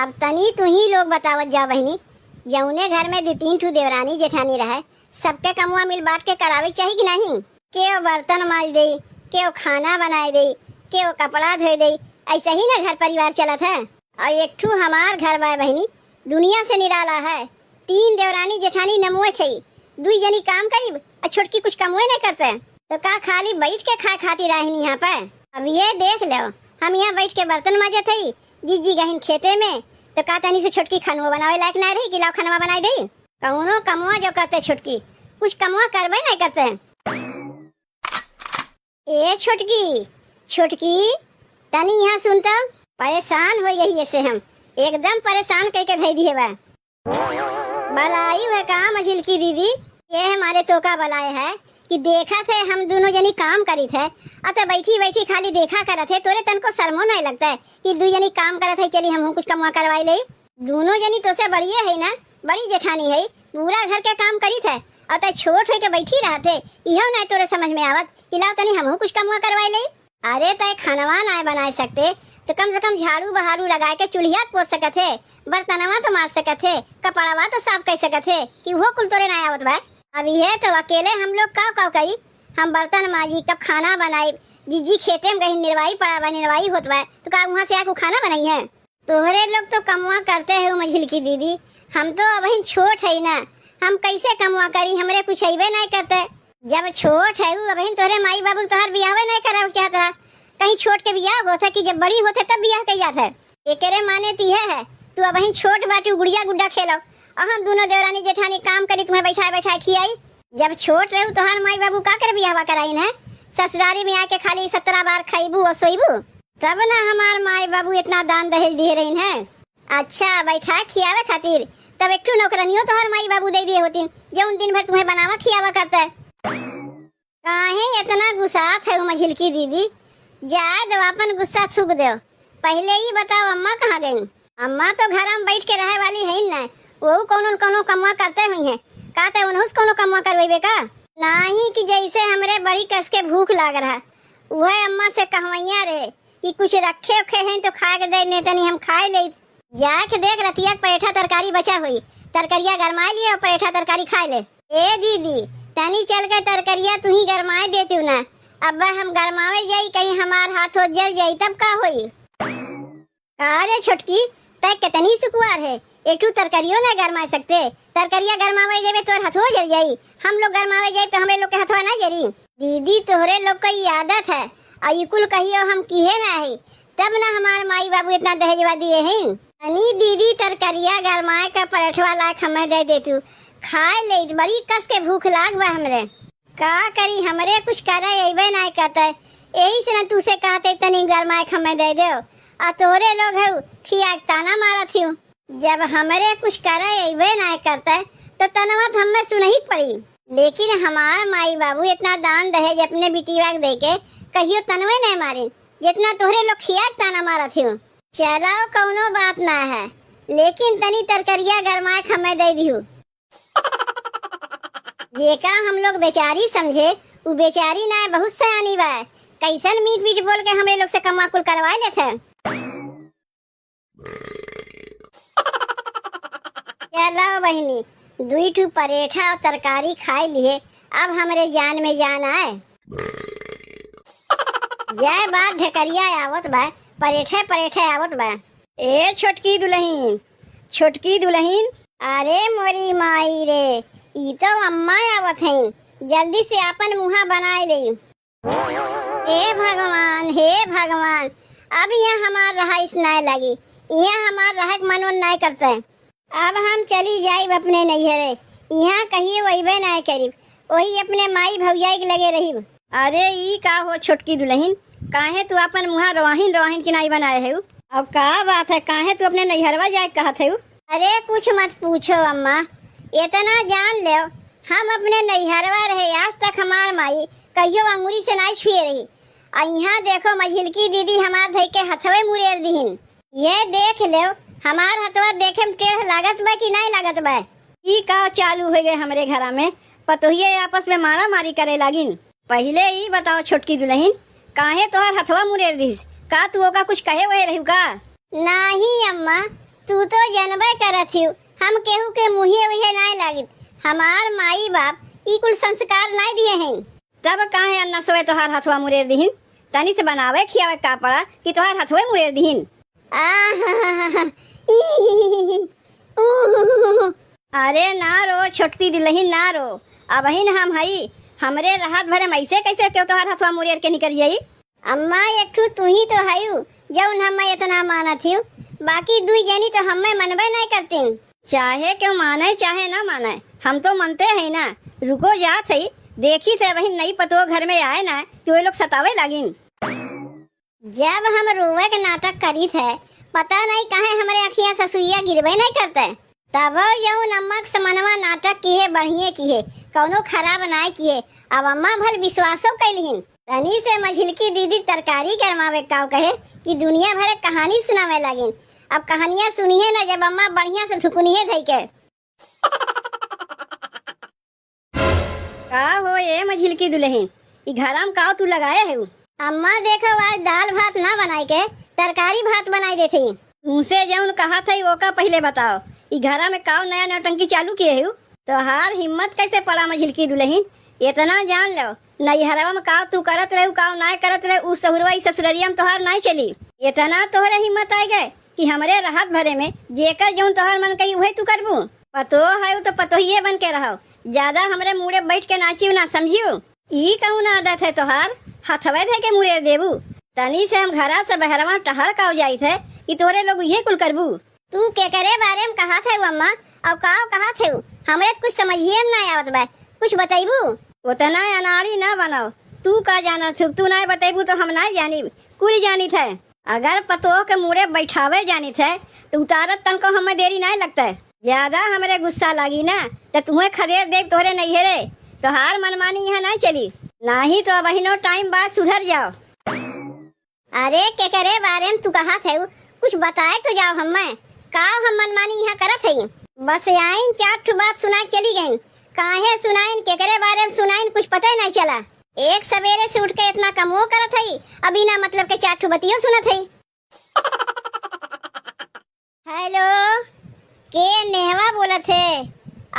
अब तनी तू ही लोग बतावत जा बहनी, जौने घर में 2-3 ठू देवरानी जेठानी रहे, सबके कमुआ मिल बांट के करावे चाहिए कि नहीं? के वो बर्तन माज दे, के वो खाना बनाए दे, के वो कपड़ा धोए दे, ऐसा ही ना घर परिवार चलत है। और एक ठू हमार घर बा बहनी, दुनिया से निराला है। 3 देवरानी जेठानी नमुए खई, 2 जनी काम करीब और छोटकी कुछ कमुए नहीं करते, तो का खाली बैठ के खाए खाती रही यहाँ पे? अब ये देख लो, हम यहाँ बैठ के बर्तन माजत हई, जीजी गहिन खेते में, तो का तनी से छोटकी खानवा बनावे लायक नहीं रही कि लाओ खानवा बनाई दे? कौनो कमुआ जो करते छोटकी, कुछ कमुआ करबे नहीं करते। ए छोटकी छोटकी तनी यहाँ सुनता, परेशान हो गई ऐसे, हम एकदम परेशान करके धई दिए बा। बलाई हुए काम झिलकी दीदी, ये हमारे तोका बलाए है कि देखा थे हम दोनों जनी काम करी थे, अतः बैठी बैठी खाली देखा करत है। तोरे तन को शर्मो नहीं लगता है कि 2 जनी काम करत है, चली हम कुछ कमुआ करवाई ले? दोनों जनी तो से बढ़िया है ना, बड़ी जेठानी है, पूरा घर के काम करी थे, अतः छोट हो के बैठी रहते, इहो नहीं तोरे समझ में आवत कि लाओ तनी हम कुछ कमुआ करवाई ले? अरे तय खानवा नहीं बना सकते तो कम से कम झाड़ू बहारू लगा के चूल्हा पोछ सकत है, बर्तनवा तो माज सकत है, कपड़ावा तो साफ कर सकत है, कि वो कुल तोरे नहीं आवत बा? अब ये तो अकेले हम लोग का करी, हम बर्तन माजी, कब खाना बनाई, जीजी खेते में कहीं निर्वाही पड़ा बा, निर्वाही होत बा, तो का वहाँ से आके खाना बनाई है? तोहरे लोग तो कमुआ करते है मझिल की दीदी, हम तो अभी छोट है ना, हम कैसे कमुआ करी? हमरे कुछ अबे नहीं करते। जब छोट है अभी तोहरे माई बाबू तोहर बियाह नहीं करा चाहत रहा, कहीं छोट के बियाह होता कि जब बड़ी होते तब बियाह कर जाता है। एकरे माने तिहे है, तू अभी छोट बाटू गुड़िया गुड्डा खेलो, और हम दोनों देवरानी जेठानी काम करी, तुम्हें बैठा बैठा खियाई। जब छोट रहू तोहर माई बाबू का कर बियाह कराई है? ससुरारी में आके खाली 17 बार खाईबू और सोईबू, तब ना हमार माई बाबू इतना दान दहेज दिए रही है। अच्छा बैठा खियावे खातिर तब एक ठू नौकरानियों तोहर माई बाबू दे दिए होती, जो उन दिन भर तुम्हें बनावा खियावा करता है। काहे इतना गुस्सात है मझिलकी दीदी? जा दो अपन गुस्सा थूक दो, पहले ही बताओ अम्मा कहाँ गई? अम्मा तो घर में बैठ के रहे वाली है ना, वो कोनो कमुआ करते हुई है, कहते उन्होंने कोनो कमुआ करवेबे का? नहीं कि जैसे हमरे बड़ी कस के भूख लाग रहा, वह अम्मा से कहवैया रे कि कुछ रखे उखे हैं तो खा के दे, नहीं तनी हम खाए ले। जाके देख रतिया परेठा तरकारी बचा हुई, तरकरिया गरमाए लिए और परेठा तरकारी खाए ले। ए दीदी तनी चल के तरकरिया तू ही गरमाए देती ना, अब हम गरमावे जाई कहीं हमार हाथ हो जल जाई तब का होई? अरे छोटकी तय कितनी सुकुआर है, एक ठू तरकरियों ना गरमा सकते? तरकरिया गरमावे जाए तोर हाथ हो जल जाई, हम लोग गरमावे जाए तो हमें लोग के हथवा ना जरी। दीदी तोहरे लोग की आदत है, और कुल कहियो हम किहे ना है, तब ना हमार माई बाबू इतना दहेजवा दिए हैं। अनी दीदी तरकरिया गरमाए का पराठवा लायक हमें दे देतू, खाए ले, बड़ी कस के भूख लाग बा हमरे। का करी, हमरे कुछ करे अबे नहीं करते, यही से ना तू से कहते तनी गरमाए हमें दे दो, आ तोरे लोग है खिया ताना मारा थी। जब हमरे कुछ करे अबे नहीं करते तो तनवा तो हमें सुनही पड़ी, लेकिन हमार माई बाबू इतना दान दहेज अपने बेटीवा दे के कहियो तनवे नहीं मारे जितना तोहरे लोग खिया ताना मारा थी। चलो कौनो बात ना है, लेकिन तनी तरकरिया गरमाए हमें दे दियो। जेका हम लोग बेचारी समझे वो बेचारी ना बहुत सयानी बा, कैसन मीठ मीठ बोल के हमरे लोग से कमा कुल करवा लेते। चलो बहनी 2 ठू परेठा और तरकारी खाए लिए, अब हमरे जान में जान आए। जय बात ढकरिया आवत बा, परेठे परेठे आवत बा। ए छोटकी दुल्हन, छोटकी दुल्हन, अरे मोरी माई रे, ई तो अम्मा आवत हैं, जल्दी से अपन मुहा बनाए ले। हे भगवान हे भगवान, अब यहाँ हमार रहाइश नहीं लगी, यहाँ हमार रहक मनो नहीं करते। अब हम चली जाइब अपने नैहरे, यहाँ कहीं वहीबे नहीं करीब, वही अपने माई भौजाई के लगे रही। अरे ई का हो छोटकी दुल्हन, काहे तू अपन मुहा रोहिन रोहिन की नहीं बनाए है? अब का बात है, काहे तू अपने नैहरवा जाए कहत है? अरे कुछ मत पूछो अम्मा, इतना जान लो हम अपने नैहरवा रहे, आज तक हमार माई कहियो अंगुरी से नहीं छुए रही, और यहाँ देखो मझिलकी दीदी हमार धई के हथवे मुरेर दीहिन। ये देख लो हमार हथवा देखे में टेढ़ लागत बा कि नहीं लागत बा? ई का चालू हो गए हमरे घरा में, पतोहिए आपस में मारा मारी करे लागिन। पहले ही बताओ छोटकी दुल्हन, काहे तोहर हथवा मुरेर दिस? का तू ओका कुछ कहे वहे रहू का? नहीं अम्मा, तू तो जनबे करत हिउ हम केहू के मुहे उहे नाय लागित। हमार माई बाप ई कुल संस्कार नाय दिए हैं। तब काहे अन्ना सोए तोहार हथवा मुरेर दिहिन। तनी से बनावे खियावे का पड़ा कि तोहार हथवे मुरेर दिहिन। अरे ना रो छोटकी दिलहिन ना रो। अब ही हम हई हमरे राहत भरे मैसे कैसे क्यों तोहार हथवा मुरेर के निकल जाई। अम्मा एक ठू तू ही तो हयू जौन हमें इतना मानत हिउ। बाकी दुई जनी तो हमें मनबे नहीं करती। चाहे क्यों माने चाहे ना माने हम तो मनते हैं ना। रुको जात है देखी थे वही नई पतो घर में आए ना कि वो लोग सतावे लागिन। जब हम रोवे के नाटक करी थे पता नहीं कहे हमारे अखियां ससुइया गिरबे नहीं करते। तब जो नमक समनवा नाटक किए बढ़िए किए कौनो खराब नाय किए। अब अम्मा भल विश्वासो कैलिहिन। तनी से मझिलकी दीदी तरकारी गरमावे काव कहे कि दुनिया भर कहानी सुनावे लागिन। अब कहानियां सुनिए ना जब अम्मा बढ़िया से थुकुनिए धई के। का हो ये मझिलकी दुल्हन ई घरम काव तू लगाए है। अम्मा देखो आज दाल भात ना बनाई के तरकारी भात बनाई देती। मुझसे जौन कहा था वो का पहले बताओ ई घरा में काव नया नौटंकी चालू किए है। तो हार हिम्मत कैसे पड़ा मझिलकी दुल्हन। इतना जान लो नैहरवा में काव तू करत रहे काव ना करत रहे उस सहुरवा ससुररिया में तोहार नहीं चली। इतना तोहरे हिम्मत आ गए कि हमरे राहत भरे में जेकर जौन तोहार मन कही वही तू करबू। पतो है तो पतोहिए बन के रहो। ज्यादा हमरे मुड़े बैठ के नाचियो ना समझियो। ई कौन आदत है तोहार हथवे थे के मुड़े देबू। तनी से हम घरा से बहरवा टहर काव जाई थे कि तोरे लोग ये कुल करबू। तू के करे बारे में कहा थे अम्मा और काव कहा थे हमरे कुछ समझिए में ना आवत बा। कुछ बताइबू। उतना अनाड़ी ना बनाओ। तू का जाना तू ना बताइबू तो हम ना जानी कुल जानी थे। अगर पतो के मुड़े बैठावे जानी थे तो उतारत तन को हमें देरी नहीं लगता है। ज्यादा हमरे गुस्सा लगी ना तो तुम्हें खदेड़ देख तोहरे नहीं है रे। तो हार मनमानी यहाँ नहीं चली नहीं तो अब नो टाइम बाद सुधर जाओ। अरे के करे बारे में तू कहा थे कुछ बताए तो जाओ हमें का हम मनमानी यहाँ करत है। बस आइन चार ठू बात सुना चली गई। काहे सुनाइन के करे बारे में सुनाइन कुछ पता ही नहीं चला। एक सवेरे से उठ के इतना कमो करत है अभी ना मतलब के चार ठू बतियो सुनत है। हेलो के नेहवा बोलत है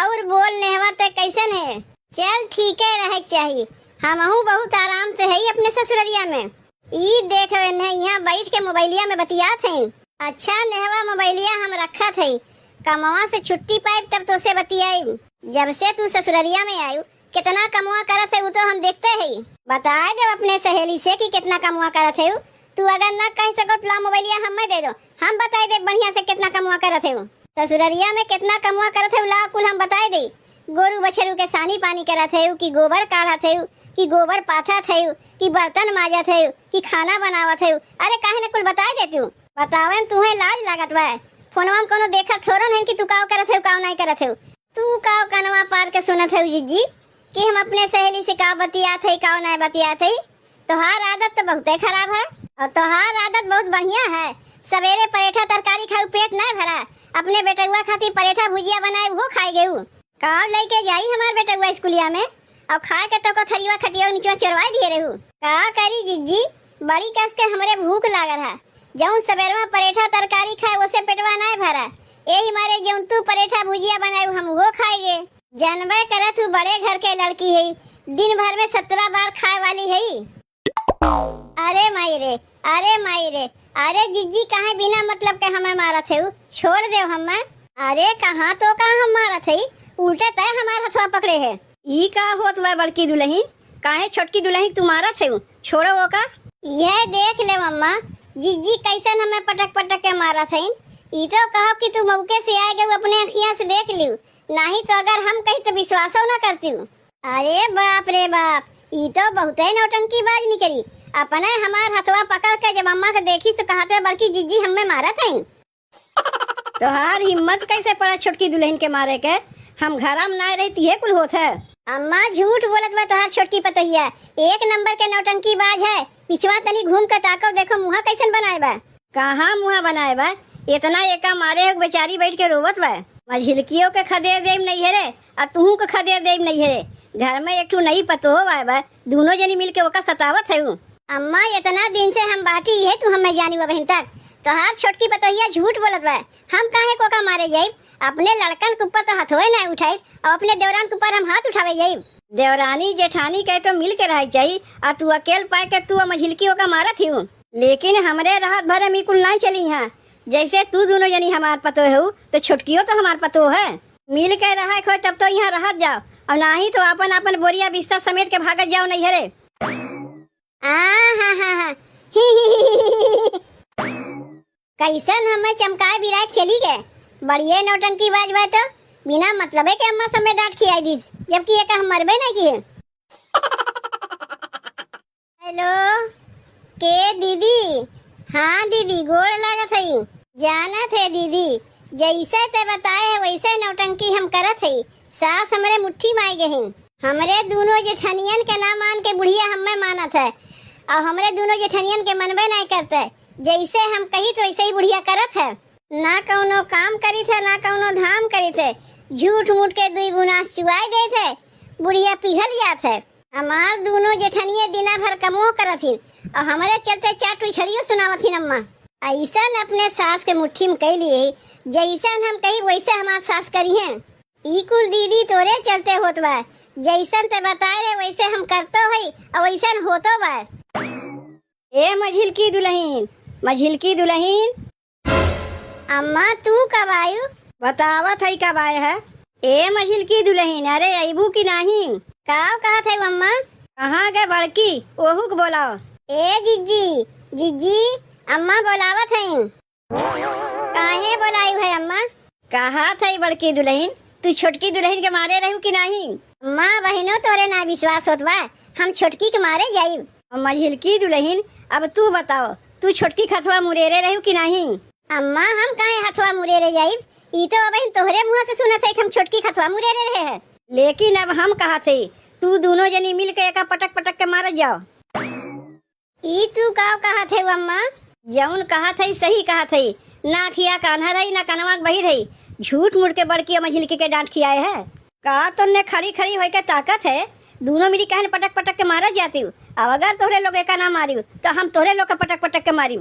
और बोल नेहवा ते कैसन है। चल ठीक है रहे चाहिए। हमहू बहुत आराम से है अपने ससुररिया में। ई देख यहाँ बैठ के मोबाइलिया में बतियात है। अच्छा नेहवा मोबाइलिया हम रखा थे कमवा से छुट्टी पाइब तब तो से बतियाई। जब से तू ससुररिया में आयु कितना कमुआ करत है वो तो हम देखते हैं। बताए दो अपने सहेली से कि कितना कमुआ करत है। तू अगर न कह सको तो ला मोबाइलिया हमें दे दो हम बताए दे बढ़िया से कितना कमुआ करत है। ससुररिया में कितना कमुआ करत है ला कुल हम बताए दे। गोरू बछरू के सानी पानी करत है कि गोबर काढ़त है कि गोबर पाथत है कि बर्तन माजत है कि खाना बनावत है। अरे काहे न कुल बताए दे तू बतावे तुम्हें लाज लागत बा। फोनवा में कोनो देखत थोरन है कि तू काव करत है काव नहीं करत है। तू काव कनवा पार के सुनत है जीजी कि हम अपने सहेली से काव बतियात है काव नहीं बतियात है। तोहार आदत तो बहुत खराब है और तोहार आदत बहुत बढ़िया है। सवेरे परेठा तरकारी खाऊ पेट नहीं भरा अपने बेटुआ खातिर परेठा भुजिया बनाए वो खाई गयू। काव लेके जाई हमार बेटुआ स्कूलिया में और खा के तो को थरिया खटिया नीचे चढ़वाई दिए रहू। का करी जीजी बड़ी कस के हमरे भूख लागल है। जौन सवेरवा परेठा तरकारी खाए उसे पेटवा नहीं भरा यही मारे जौन तू परेठा भुजिया बनाए हम वो खाएगे। जानबे करे तू बड़े घर के लड़की है दिन भर में 17 बार खाए वाली है। अरे माई रे अरे जीजी कहाँ बिना मतलब के हमें मारा थे छोड़ दे हमें। अरे कहाँ तो कहाँ हम मारा थे उल्टा तय हमारे हथवा पकड़े है। ई का होत वह बड़की दुल्हन काहे छोटकी दुल्हन तुम्हारा थे छोड़ो वो का। यह देख ले मम्मा जीजी कैसन हमें पटक पटक के मारा थे। ई तो कहो कि तू मौके से आए गए अपने अखियां से देख लियो नहीं तो अगर हम कहीं तो विश्वास न करती हूँ। अरे बाप रे बाप ई तो बहुत ही नौटंकी बाज निकली। अपने हमार हथवा पकड़ के जब अम्मा के देखी तो कहा तो बड़की जीजी हमें मारा थे। तोहार हिम्मत कैसे पड़ा छोटकी दुल्हन के मारे के। हम घरा में ना रहती है कुल होत है। अम्मा झूठ बोलत बा तोहार छोटकी पतोहिया एक नंबर के नौटंकी बाज है। पिछवा तनी घूम के ताको देखो मुहा कैसन बनाए बा। कहाँ मुहा बनाए बा इतना एका मारे है बेचारी बैठ के रोवत बा। मझिलकियों के खदेर देव नहीं है रे और तू के खदेर देव नहीं है रे। घर में एक ठू नई पतो आए बा दोनों जनी मिल के ओका सतावत है। अम्मा इतना दिन से हम बाटी है तू हमें जानी बहन तक तोहार छोटकी पतोहिया झूठ बोलत बा। हम काहे को का मारे जाई? अपने लड़कन के ऊपर तो हथोए ना उठाई और अपने देवरान के ऊपर हम हाथ उठावे जाई। देवरानी जेठानी कहे तो मिल के रह जाई आ तू अकेल पाए के तू मझिलकी होकर मारत ही। लेकिन हमरे रात भर में कुल ना चली यहाँ। जैसे तू दोनों जनी हमार पतो हो तो छोटकियो तो हमार पतो है। मिल के रहा खो तब तो यहाँ रहत जाओ और ना ही तो अपन अपन बोरिया बिस्तर समेट के भागत जाओ नहीं हरे। कैसन हमें चमकाए बिराए चली गए। बढ़िया नौटंकी बाज बा तो बिना मतलबे के अम्मा समय डांट खियाई दीस जबकि ये का हम मरबे नहीं किए। हेलो के दीदी? हाँ दीदी गोड़ लागत है। जाना थे दीदी जैसे ते बताए है वैसे नौटंकी हम करत है। सास हमरे मुट्ठी मार गए। हमरे दोनों जेठनियन के ना मान के बुढ़िया हमें मानत है और हमरे दोनों जेठनियन के मनबे नहीं करते। जैसे हम कही तो वैसे ही बुढ़िया करत है। ना कौनो काम करी थे ना कौनो धाम करी थे। झूठ मूठ के दुई बुनास चुआए गए थे। बुढ़िया पिघल जात है। हमार दोनों जेठनिये दिना भर कमो करत ही और हमारे चलते चार टुछड़ियों सुनावत ही। अम्मा ऐसा अपने सास के मुट्ठी में कह लिए जैसा हम कही वैसे हमार सास करी है। ई कुल दीदी तोरे चलते होत बा। जैसन ते बताए रे वैसे हम करतो है और वैसन होतो बा। ए मझिलकी दुल्हन, मझिलकी दुल्हन। अम्मा तू कब आयु? बतावत है कब आए है। ए मझिलकी दुल्हन अरे अबू की नहीं? काव कहा थे अम्मा? कहाँ गए बड़की ओहू को बोलाओ। ए जिज्जी जिज्जी अम्मा बोलावत है। काहे बोलाई है अम्मा? कहा था बड़की दुल्हन तू छोटकी दुल्हन के मारे रहू की नहीं? माँ बहनों तोरे ना विश्वास होत बा हम छोटकी के मारे जाइब। मझिलकी दुल्हन अब तू बताओ तू छोटकी खतवा मुरेरे रहू की नहीं? अम्मा हम काहे हथवा मुरेरे जाइब? ई तो बहन तोहरे मुँह से सुनत है कि हम छोटकी खतवा मुरेरे रहे हैं। लेकिन अब हम कहा थे तू दोनों जनी मिल के एका पटक पटक के मार जाओ। ई तू काव कहा थे अम्मा? जौन कहा थे सही कहा थे। ना खिया कान्हा रही ना कनवा बही रही। झूठ मूठ के बड़की मझिलकी के डांट खियाए है। का तुमने खड़ी खड़ी होके के ताकत है दोनों मिली कहन पटक पटक के मारा जाती हूँ। अब अगर तोहरे लोग एका ना मारी तो हम तोहरे लोग के पटक पटक के मारी।